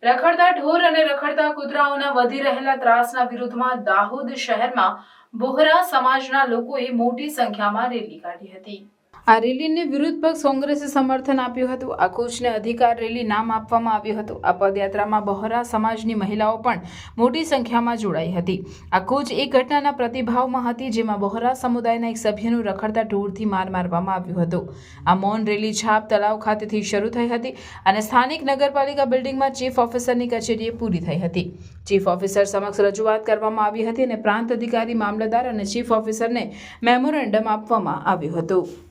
રખડતા ઢોર અને રખડતા કૂતરાઓના વધી રહેલા ત્રાસના વિરુદ્ધમાં દાહોદ શહેરમાં બોહરા સમાજના લોકોએ મોટી સંખ્યામાં રેલી કાઢી હતી। આ રેલીને વિરોધ પક્ષ કોંગ્રેસે સમર્થન આપ્યું હતું। આ કૂચને અધિકાર રેલી નામ આપવામાં આવ્યું હતું। આ પદયાત્રામાં બોહરા સમાજની મહિલાઓ પણ મોટી સંખ્યામાં જોડાઈ હતી। આ કૂચ એક ઘટનાના પ્રતિભાવમાં હતી જેમાં બોહરા સમુદાયના એક સભ્યનું રખડતા ઢોરથી માર મારવામાં આવ્યું હતું। આ મૌન રેલી છાપ તળાવ ખાતેથી શરૂ થઈ હતી અને સ્થાનિક નગરપાલિકા બિલ્ડિંગમાં ચીફ ઓફિસરની કચેરીએ પૂરી થઈ હતી। ચીફ ઓફિસર સમક્ષ રજૂઆત કરવામાં આવી હતી અને પ્રાંત અધિકારી, મામલતદાર અને ચીફ ઓફિસરને મેમોરેન્ડમ આપવામાં આવ્યું હતું।